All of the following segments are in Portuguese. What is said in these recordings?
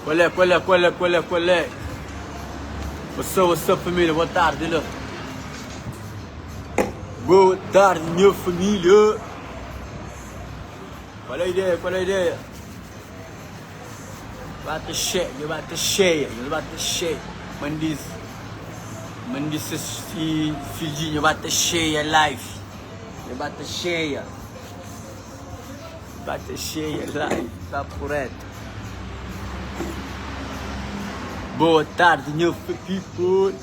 Qual é? What's up, família? Boa tarde, né? Boa tarde, minha família. Qual é a ideia? Bate cheia. Mande seus filhinhos, bate cheia, live. Bate cheia, live, tá correto. Boa tarde, meu people.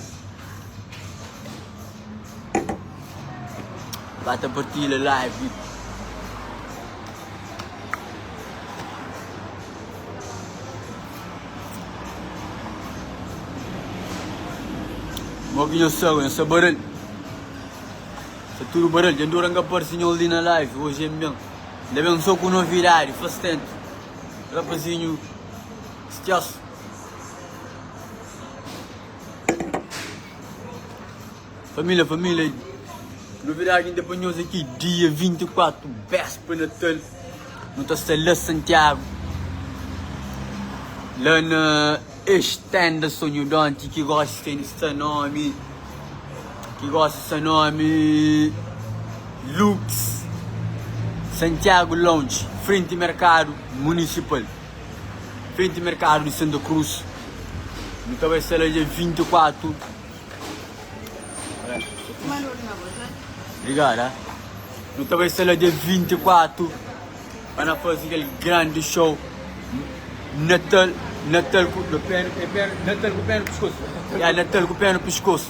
Bate a partilha live. Moginho sangue, essa barulho. Essa tudo barulho. Já durante a parcinha ali na live. Hoje é mesmo. Ainda bem só com novidade. Faz tempo. Rapazinho. Estiaço. Família. Novidade ainda para nós aqui. Dia 24. Véspera Natal. No Castelo Santiago. Lá na estenda Sonho Dante. Que gosta desse nome. Lux. Santiago Lounge. Frente ao mercado municipal. Frente ao mercado de Santa Cruz. Então vai ser dia 24. Obrigado, então vai ser dia 24 para fazer aquele grande show. Natal com o pé no pescoço. Natal com o pé no pescoço.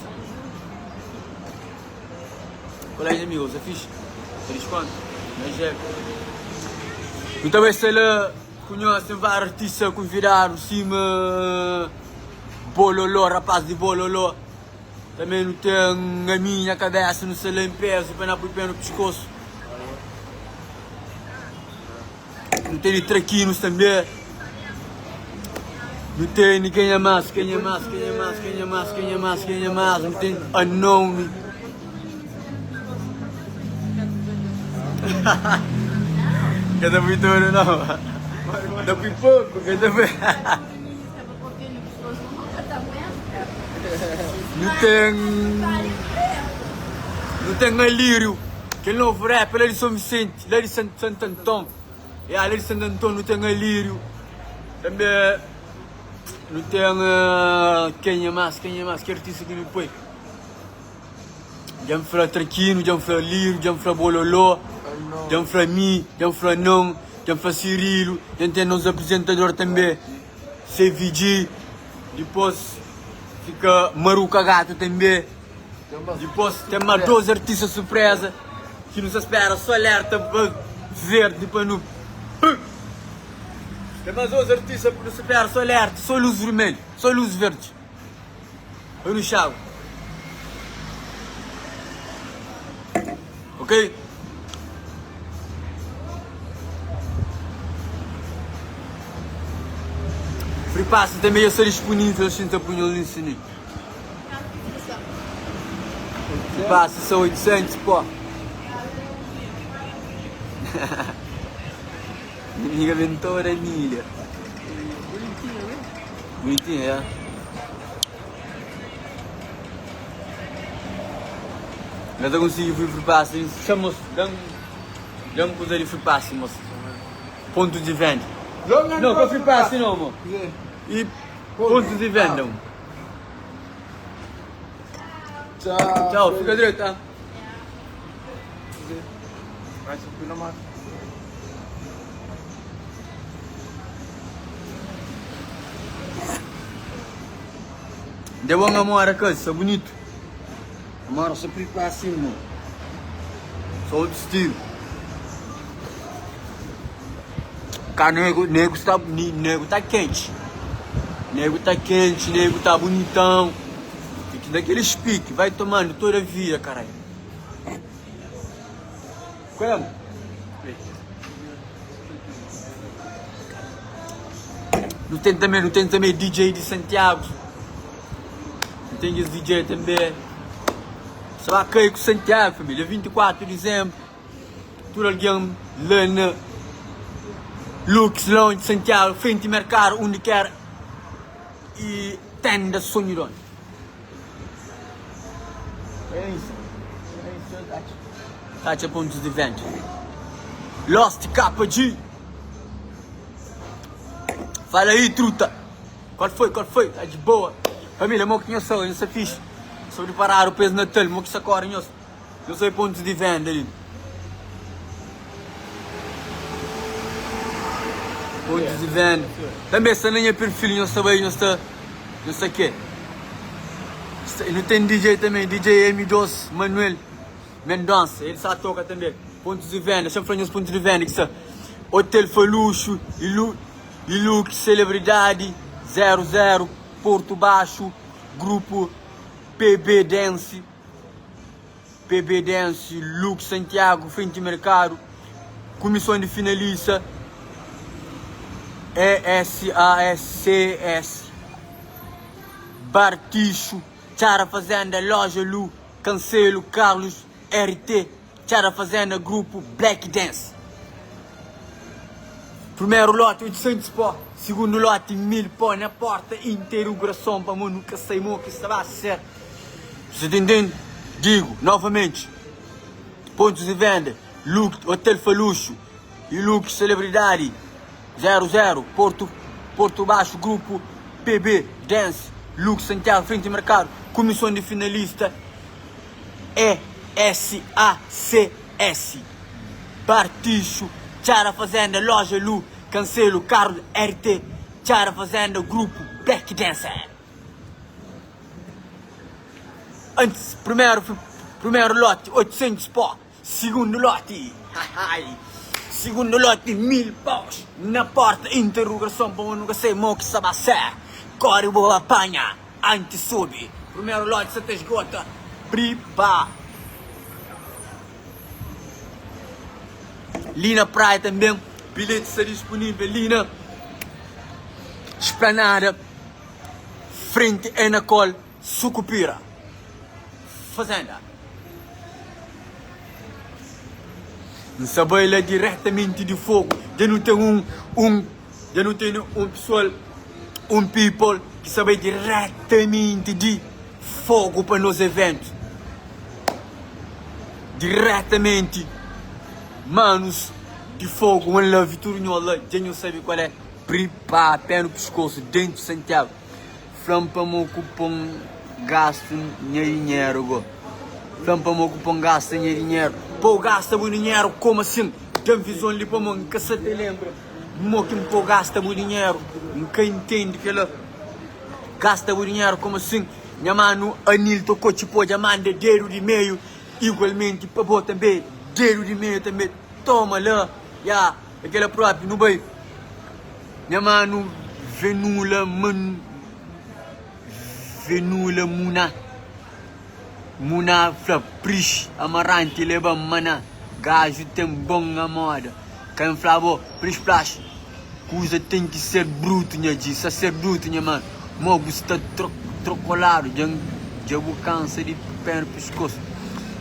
Qual é, amigos? É fixe? Eles quanto? Mas é. Então vai ser lá. Conhecem vários artistas convidados. Cima. Bololô, rapaz de Bololô. Também não tem a minha cabeça, não sei lá em peso, para não pôr o pé no pescoço. Não tem de traquinos também. Não tem quem é mais. Não tem unknown. Cada vitória não. Da pipoco, cada vez. Não tem Lírio, que é novo rap, lá de São Vicente, lá de Santo Antão. Lá de Santo Antão não tem Lírio. Também não tem quem é mais, que artista que me põe. Já me fala Traquino, já me fala Lírio, já me fala Bololô, já me fala Mi, já me fala Não, já me fala Cirilo, já tem nos apresentadores também, CVG, depois fica Maruca Gato também. Depois tem mais 12 artistas surpresa que nos espera, só alerta verde, depois no. Tem mais 12 artistas que nos espera, só alerta, só luz vermelha, só luz verde. Foi no chave. Ok? Free Pass também ia ser disponível, assim, te apunhou ali em sininho. Free Pass são 800, pô. Minha aventura é milha. Bonitinho, é. Nós conseguimos Free Pass, chamamos, damos coisa de Free Pass, moço. Ponto de venda. Não, com Free Pass não, amor. E pontos de venda. Tchau, fica direito, tá? Vai subir na mata. Deu uma amor, coisa, isso é bonito. Amor, só Free Pass, amor. Só outro estilo. Cara, nego tá quente. Nego tá bonitão. Fique daqueles piques, vai tomando toda a vida, caralho. Como? Não tem também DJ de Santiago. Não tem esse DJ também. Só vai cair com Santiago, família. 24 de dezembro. Tudo alguém lá na Lux Lounge Santiago, frente ao mercado, onde quer e Tenda Sonhirão. É isso. Tati pontos de venda. Lost KG. Fala aí, truta. Qual foi? Tá de boa. Família, mo que eu sou fixe. Sobre parar o peso na telha, mo que sacorem eu sou pontos de venda ali. Pontos de venda. Também se nem é perfil, não sei o que. Não tem DJ também, DJ M2 Manuel Mendonça, ele só toca também. Pontos de venda, sempre falando os pontos de venda, que são Hotel foi luxo, e look celebridade, 00, Porto Baixo, grupo PB Dance, Look Santiago, Frente Mercado, comissão de finalista, ESASCS, Barticho, Chara Fazenda, Loja Lu, Cancelo, Carlos, RT, Chara Fazenda, grupo Black Dance. Primeiro lote 800 pó, segundo lote 1000 pó na porta, interrogação para mim nunca sei o que isso vai ser. Você tá entendendo? Digo, novamente, pontos de venda, Look, Hotel foi luxo, e Look celebridade, 00, Porto Baixo, grupo PB Dance, Look Santiago, Frente Mercado, comissão de finalista, ESACS, Barticho, Chara Fazenda, Loja Lu, Cancelo, Carlos, RT, Chara Fazenda, grupo Black Dancer. Antes, primeiro lote, 800 pó. Segundo lote, 1000 paus. Na porta, interrogação, bom, nunca sei o que sabe ser. Corre boa apanha, antes sobe. Primeiro lote, você te esgota, pripa. Ali na praia também, bilhete está disponível ali na Esplanada, frente a Enacol, Sucupira, Fazenda. Não sabe diretamente de fogo, já não tem um pessoal, um people que sabe diretamente de fogo para nos eventos. Diretamente. Manos de fogo, one love, turnola, já não sabe qual é. Pripa, pé no pescoço, dentro de Santiago. Flampa-mo cupom gasto dinheiro. Flampa-mo cupom gasto dinheiro. Pô, gasta muito dinheiro, como assim? Já visão ali para mim, que você te lembra? Mo que pô, gasta muito dinheiro. Nunca entende que ela gasta muito dinheiro, como assim? Minha mano, Anil tocou tipo, já manda dedo de meio. Igualmente, para pô também. Dedo de meio também, toma lá, já, aquela própria, não vai. Minha mano, Venula Muna, Prish, Amarante, leva mana, gajo tem bom a moda. Quem falou, Prish Plash, coisa tem que ser bruto, minha gente, se ser bruto, minha mano. Mogo está trocolado, já vou câncer de pé no pescoço.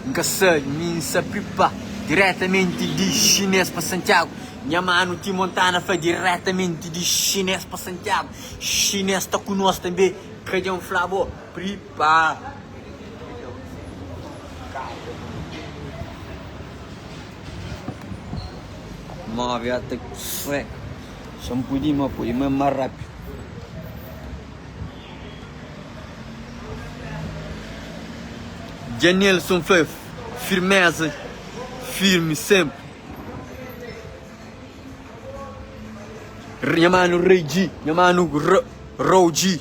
Nunca sei, minha pripa, diretamente de chinês para Santiago. Minha mano, Tim Montana foi diretamente de chinês para Santiago. Chinês está conosco também. Cadê um flavo? Pripa. Move até que foi. Só um pouquinho mais rápido. Janelson foi firmeza, firme sempre. Minha mano Rei G, minha mano Row G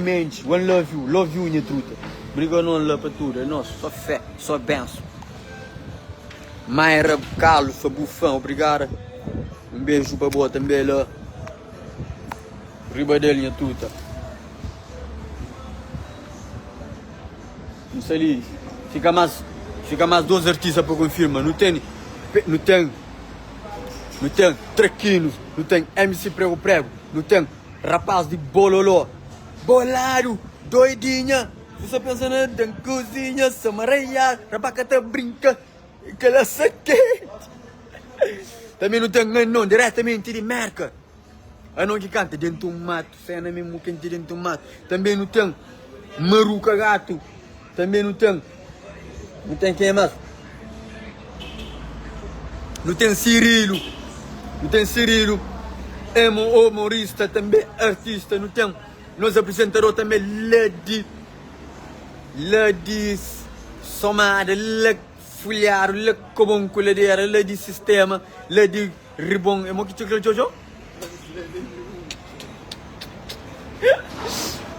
Mendes, one love you, minha truta. Obrigado não lá para tudo, é nosso, só fé, só benção. Mayra Carlos, sou bufão, obrigado. Um beijo para boa também lá. Riba dele, minha truta. Não sei ali, fica mais 2 artistas para confirmar. Não tem Trequinos, não tem MC Prego, não tem rapaz de Bololó, bolado, doidinha. Você pensa na cozinha, samareia, rapacata brinca, aquela saquete. Também não tem não, diretamente de Merca. A não que canta dentro do mato, cena mesmo que dentro do mato. Também não tem Maruca Gato. Também não tem. Não tem quem mais? Não tem Cirilo. Não tem Cirilo. É humorista, também artista. Não tem. Nós apresentadores também Lady somada, Lady folhar, Lady comunculeira, Lady sistema, Lady ribon. É mo que tu Jojo?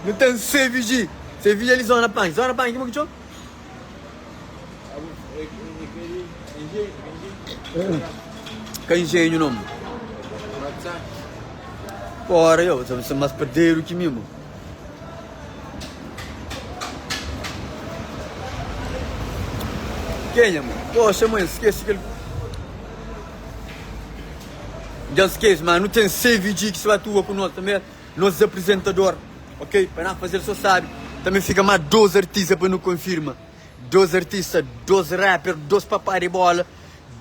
Não tem CVG. CVG eles vão na pan. Zona pan, que mo que tu? Que engenho nome. Porra, eu sou mais perdeiro que mesmo. Quem, mano? Poxa, mãe, esquece aquele. Já esquece, mano. Não tem CVG que se atua com nós também. Nós apresentadores, ok? Para não fazer, só sabe. Também fica mais 12 artistas para não confirma. 12 artistas, 12 rappers, 12 papai de bola,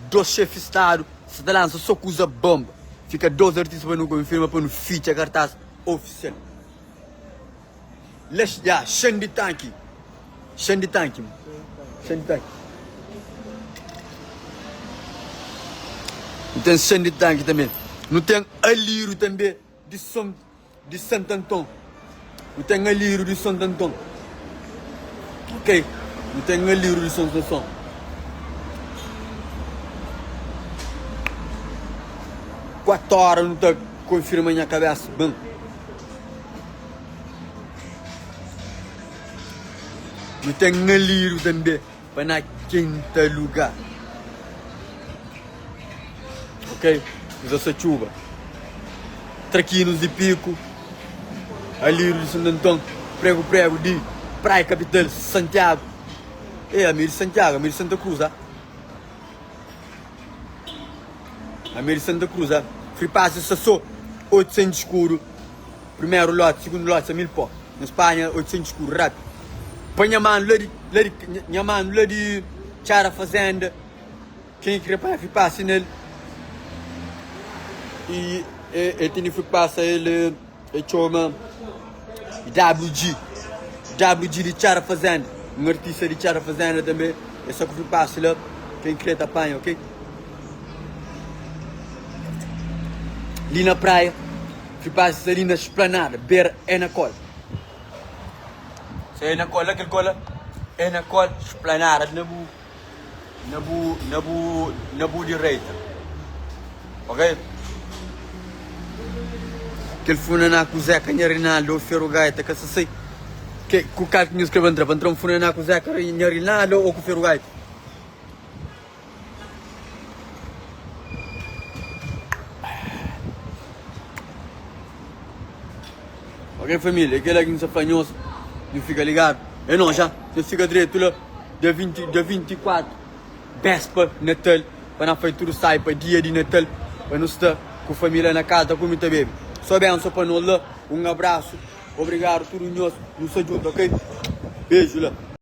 12 chefes de estado. Se lança só que usa bomba. Fica 12 artistas para não confirma, para não feature a cartaz oficial. Já, Xande Tanque. Xande Tanque, mano. Xande Tanque. Não tem Xande Tanque também. Não tem Aliro também, de Santo Antão. Não tem Aliro de Santo Antão. Ok? Não tem Aliro de Santo Antão. Quatro horas não está confirmando a minha cabeça. Bom. Não tem Aliro também, para na quinta lugar. Ok? Usa essa chuva. Traquinos de Pico. Aliro de Santo Antão. Prego de Praia Capital, Santiago. É, Amir de Santiago, Amir de Santa Cruz, ah. Amir de Santa Cruz, ah. Free Pass, isso só 800 escuro. Primeiro lote, segundo lote, 1000 pó. Na Espanha, 800 escuro, rápido. Põe minha mano lá de Chara Fazenda. Quem quer pagar Free Pass nele? E tem Free Pass, ele chama WG de Chara Fazenda. Um artista de Chara Fazenda também. É só que Free Pass lá. Quem quer apanha, ok? Ali na praia, Free Pass ali na esplanada, beira é na cola. Se é na cola, aquele cola é na cola, esplanada, na bu direita. Ok? Aquele funaná com o Zeca Rinaldo, o Ferro Gaita, que se sei. Que o cara que nos escreveu entrar um funaná com o Zeca Rinaldo ou com o Ferro Gaita. Ok, família? Aquele que nos apanhou, não fica ligado. É não, já. Não fica direito lá. Dia 24. Vespa, Natal. Para não fazer tudo sai para dia de Natal. Para não estar com a família na casa, com muita bebê. Só bem, só para nós lá. Um abraço. Obrigado, tudo nosso. Nos ajuda, ok? Beijo lá.